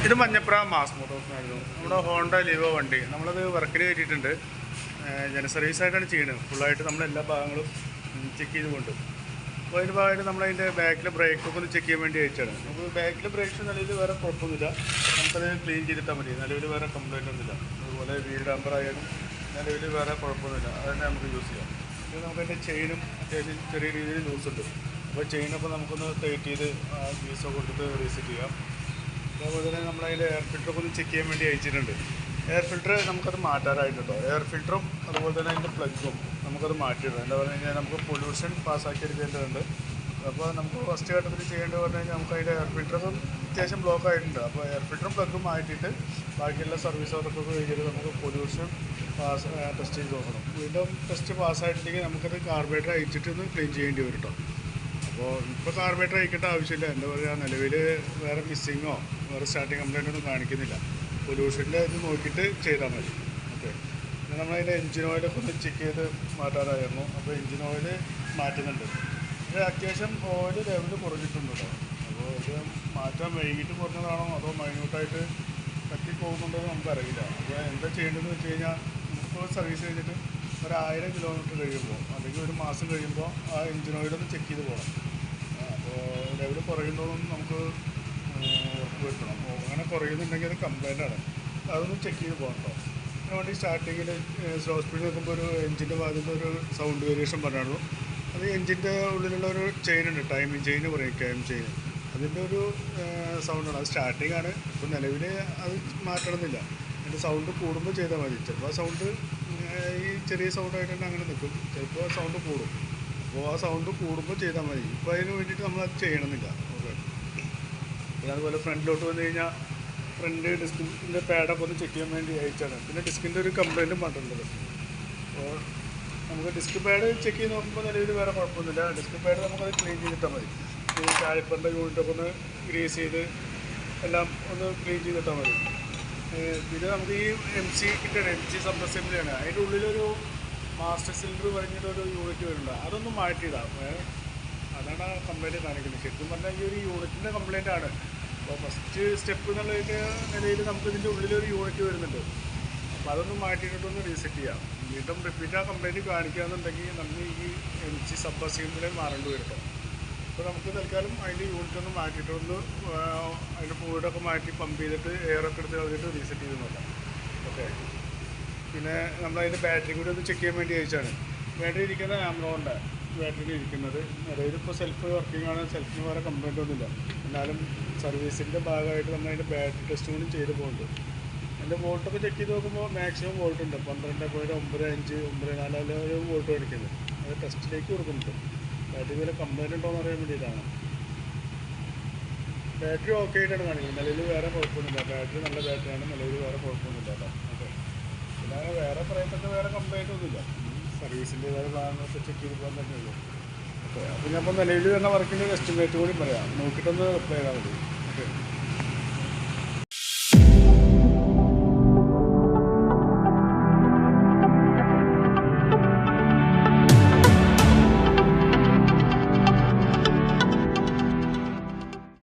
ഇത് മഞ്ഞപ്ര മാസ് മോട്ടോഴ്സിനായിരുന്നു. നമ്മുടെ Honda Livo വണ്ടി നമ്മളത് വർക്കിന് കയറ്റിയിട്ടുണ്ട്. ജന സർവീസായിട്ടാണ് ചെയ്യുന്നത്. ഫുള്ളായിട്ട് നമ്മളെല്ലാ ഭാഗങ്ങളും ചെക്ക് ചെയ്തുകൊണ്ട് അപ്പോൾ അതിൻ്റെ ഭാഗമായിട്ട് നമ്മളതിൻ്റെ ബാക്കിൽ ബ്രേക്കൊക്കെ ഒന്ന് ചെക്ക് ചെയ്യാൻ വേണ്ടി അയച്ചാണ്. നമുക്ക് ബാക്കിൽ ബ്രേക്സ് നിലവിൽ വേറെ കുഴപ്പമൊന്നുമില്ല. നമുക്കത് ക്ലീൻ ചെയ്തിട്ടാൽ മതി. നിലവിൽ വേറെ കംപ്ലൈൻ്റ് ഒന്നുമില്ല. അതുപോലെ വീൽ ഡാമ്പർ ആയാലും നിലവിൽ വേറെ കുഴപ്പമൊന്നുമില്ല. അത് തന്നെ നമുക്ക് യൂസ് ചെയ്യാം. പിന്നെ നമുക്കതിൻ്റെ ചെയിനും അത്യാവശ്യം ചെറിയ രീതിയിൽ ലൂസുണ്ട്. അപ്പോൾ ചെയിനപ്പോൾ നമുക്കൊന്ന് ടൈറ്റ് ചെയ്ത് ഗ്രീസൊക്കെ കൊടുത്തിട്ട് റീസെറ്റ് ചെയ്യാം. അതേപോലെ തന്നെ നമ്മളതിൻ്റെ എയർ ഫിൽറ്ററൊക്കെ ഒന്ന് ചെക്ക് ചെയ്യാൻ വേണ്ടി അയച്ചിട്ടുണ്ട്. എയർ ഫിൽറ്റർ നമുക്കത് മാറ്റാനായിട്ടുണ്ടോ. എയർ ഫിൽറ്ററും അതുപോലെ തന്നെ അതിൻ്റെ പ്ലഗും നമുക്കത് മാറ്റിയിടും. എന്താ പറഞ്ഞു കഴിഞ്ഞാൽ നമുക്ക് പൊല്യൂഷൻ പാസ്സാക്കി എടുക്കേണ്ടതുണ്ട്. അപ്പോൾ നമുക്ക് ഫസ്റ്റ് ഘട്ടത്തിൽ ചെയ്യേണ്ടത് പറഞ്ഞു കഴിഞ്ഞാൽ നമുക്ക് അതിൻ്റെ എയർ ഫിൽറ്ററും അത്യാവശ്യം ബ്ലോക്ക് ആയിട്ടുണ്ട്. അപ്പോൾ എയർ ഫിൽറ്ററും പ്ലഗും മാറ്റിയിട്ട് ബാക്കിയുള്ള സർവീസ് വർക്കൊക്കെ കഴിഞ്ഞിട്ട് നമുക്ക് പൊല്യൂഷൻ ടെസ്റ്റ് ചെയ്ത് നോക്കണം. വീണ്ടും ടെസ്റ്റ് പാസ്സായിട്ടുണ്ടെങ്കിൽ നമുക്കത് കാർബറേറ്റർ അയച്ചിട്ട് ഒന്ന് ക്ലീൻ ചെയ്യേണ്ടി വരും കേട്ടോ. അപ്പോൾ ഇപ്പോൾ കാർബറേറ്റർ അയക്കേണ്ട ആവശ്യമില്ല. എന്താ പറയുക, നിലവിൽ വേറെ മിസ്സിങ്ങോ വേറെ സ്റ്റാർട്ടിങ് കംപ്ലൈൻ്റ് ഒന്നും കാണിക്കുന്നില്ല. പൊല്യൂഷൻ്റെ ഇത് നോക്കിയിട്ട് ചെയ്താൽ മതി. ഓക്കെ. പിന്നെ നമ്മളതിൻ്റെ എൻജിൻ ഓയിലൊക്കെ ഒന്ന് ചെക്ക് ചെയ്ത് മാറ്റാനായിരുന്നു. അപ്പോൾ എൻജിൻ ഓയിൽ മാറ്റുന്നുണ്ട്. ഇത് അത്യാവശ്യം ഓയിൽ ലെവൽ കുറഞ്ഞിട്ടുണ്ട് കേട്ടോ. അപ്പോൾ ഇത് മാറ്റാൻ വൈകിട്ട് കുറഞ്ഞതാണോ അതോ മൈന്യൂട്ടായിട്ട് പറ്റി പോകുന്നുണ്ടോ എന്ന് നമുക്കറിയില്ല. അപ്പോൾ എന്താ ചെയ്യേണ്ടതെന്ന് വെച്ച് കഴിഞ്ഞാൽ ഇപ്പോൾ സർവീസ് കഴിഞ്ഞിട്ട് 1000 കിലോമീറ്റർ കഴിയുമ്പോൾ അല്ലെങ്കിൽ ഒരു മാസം കഴിയുമ്പോൾ ആ എൻജിൻ ഓയിലൊന്ന് ചെക്ക് ചെയ്ത് പോകണം. അപ്പോൾ ലെവൽ കുറയുന്നതൊന്നും നമുക്ക് ഉറപ്പ് വരുത്തണം. അപ്പോൾ അങ്ങനെ കുറയുന്നുണ്ടെങ്കിൽ അത് കംപ്ലൈൻ്റ് ആണ്. അതൊന്ന് ചെക്ക് ചെയ്ത് പോകണം കേട്ടോ. അതിന് വേണ്ടി സ്റ്റാർട്ടിങ്ങിൽ സ്ലോ സ്പീഡ് നോക്കുമ്പോൾ ഒരു എൻജിൻ്റെ ഭാഗത്തുനിന്ന് ഒരു സൗണ്ട് വേരിയേഷൻ പറഞ്ഞായിരുന്നു. അത് എൻജിൻ്റെ ഉള്ളിലുള്ള ഒരു ചെയിനുണ്ട്, ടൈമിങ് ചെയിൻ പറയും, KM ചെയിൻ. അതിൻ്റെ ഒരു സൗണ്ടാണ്. അത് സ്റ്റാർട്ടിങ് ആണ്. ഇപ്പോൾ നിലവിൽ അത് മാറ്റണമെന്നില്ല. അതിൻ്റെ സൗണ്ട് കൂടുമ്പോൾ ചെയ്താൽ മതി. ചിലപ്പോൾ ആ സൗണ്ട് ഈ ചെറിയ സൗണ്ടായിട്ട് തന്നെ അങ്ങനെ നിൽക്കും. ചിലപ്പോൾ ആ സൗണ്ട് കൂടും. അപ്പോൾ ആ സൗണ്ട് കൂടുമ്പോൾ ചെയ്താൽ മതി. ഇപ്പോൾ അതിന് വേണ്ടിയിട്ട് നമ്മളത് ചെയ്യണമെന്നില്ല. ഓക്കെ. പിന്നെ അതുപോലെ ഫ്രണ്ടിലോട്ട് വന്നു കഴിഞ്ഞാൽ ഫ്രണ്ട് ഡിസ്കിൻ്റെ പാഡൊക്കെ ഒന്ന് ചെക്ക് ചെയ്യാൻ വേണ്ടി അയച്ചാണ്. പിന്നെ ഡിസ്കിൻ്റെ ഒരു കംപ്ലൈൻറ്റും പറഞ്ഞിട്ടുള്ളത്. അപ്പോൾ നമുക്ക് ഡിസ്ക് പാഡ് ചെക്ക് ചെയ്ത് നോക്കുമ്പോൾ നിലവിൽ വേറെ കുഴപ്പമൊന്നുമില്ല. ഡിസ്ക് പാഡ് നമുക്കത് ക്ലീൻ ചെയ്തിട്ടാൽ മതി. ഈ കാലിപ്പറിൻ്റെ യൂണിറ്റൊക്കെ ഒന്ന് ഗ്രീസ് ചെയ്ത് എല്ലാം ഒന്ന് ക്ലീൻ ചെയ്തിട്ടാൽ മതി. പിന്നെ നമുക്ക് ഈ MC കിട്ടണം. MC സബ്അസംബ്ലിയാണ്. അതിൻ്റെ ഉള്ളിലൊരു മാസ്റ്റർ സിലിണ്ടർ പറഞ്ഞിട്ടൊരു യൂണിറ്റ് വരുന്നുണ്ട്. അതൊന്നും മാറ്റിയിടാം. അതാണ് ആ കംപ്ലൈൻറ്റ് കാണിക്കുന്നത്. ശരിക്കും പറഞ്ഞാൽ ഈ ഒരു യൂണിറ്റിൻ്റെ കംപ്ലൈൻ്റ് ആണ്. അപ്പോൾ ഫസ്റ്റ് സ്റ്റെപ്പ് എന്നുള്ളതിൻ്റെ നിലയിൽ നമുക്ക് ഇതിൻ്റെ ഉള്ളിലൊരു യൂണിറ്റ് വരുന്നുണ്ട്. അപ്പോൾ അതൊന്ന് മാറ്റിയിട്ടൊന്ന് റീസെറ്റ് ചെയ്യാം. വീണ്ടും റിപ്പീറ്റ് ആ കംപ്ലൈൻറ്റ് കാണിക്കുകയെന്നുണ്ടെങ്കിൽ നമ്മൾ ഈ MC സബ്അസംബ്ലി മാറേണ്ടി വരും. അപ്പോൾ നമുക്ക് തൽക്കാലം അതിൻ്റെ യൂണിറ്റ് ഒന്ന് മാറ്റിയിട്ടൊന്ന് അതിൻ്റെ ഫ്ലൂയിഡൊക്കെ മാറ്റി പമ്പ് ചെയ്തിട്ട് എയറൊക്കെ എടുത്ത് കളഞ്ഞിട്ട് റീസെറ്റ് ചെയ്ത് നോക്കാം. ഓക്കെ. പിന്നെ നമ്മളതിൻ്റെ ബാറ്ററി കൂടി ഒന്ന് ചെക്ക് ചെയ്യാൻ വേണ്ടി അയച്ചാണ്. ബാറ്ററി ഇരിക്കുന്ന ആംറോണിൻ്റെ ബാറ്ററി ഇരിക്കുന്നത്. നിലവിൽ ഇപ്പോൾ സെൽഫ് വർക്കിംഗ് ആണ്. സെൽഫിന് വേറെ കംപ്ലൈൻ്റ് ഒന്നുമില്ല. എന്നാലും സർവീസിൻ്റെ ഭാഗമായിട്ട് നമ്മളതിൻ്റെ ബാറ്ററി ടെസ്റ്റ് കൂടി ചെയ്ത് പോകുന്നുണ്ട്. അതിൻ്റെ വോൾട്ടൊക്കെ ചെക്ക് ചെയ്ത് നോക്കുമ്പോൾ മാക്സിമം വോൾട്ട് ഉണ്ട്. 12.95 9.4 വോൾട്ട് മേടിക്കുന്നത്. അത് ടെസ്റ്റിലേക്ക് കൊടുക്കുന്നുണ്ട്. ബാറ്ററി വല്ല കംപ്ലൈൻറ്റ് ഉണ്ടോ എന്ന് അറിയാൻ വേണ്ടിയിട്ടാണ്. ബാറ്ററി ഓക്കെ ആയിട്ടാണ് കാണിക്കുന്നത്. നിലവിൽ വേറെ കുഴപ്പമൊന്നുമില്ല. ബാറ്ററി നല്ല ബാറ്ററിയാണ്. നിലവിൽ വേറെ കുഴപ്പമൊന്നുമില്ല കേട്ടോ. ഓക്കെ. പിന്നെ വേറെ പറയത്തൊക്കെ വേറെ കംപ്ലൈൻറ്റ് ഒന്നുമില്ല. സർവീസിൻ്റേതായ ഭാഗങ്ങളൊക്കെ ചെക്ക് ചെയ്ത് പോകാൻ തന്നെ ഉള്ളൂ. ഓക്കെ. അപ്പോൾ ഞാൻ ഇപ്പോൾ നിലവിൽ വരുന്ന വർക്കിൻ്റെ എസ്റ്റിമേറ്റ് കൂടി പറയാം. നോക്കിയിട്ടൊന്ന് റിപ്ലൈ ചെയ്താൽ മതി.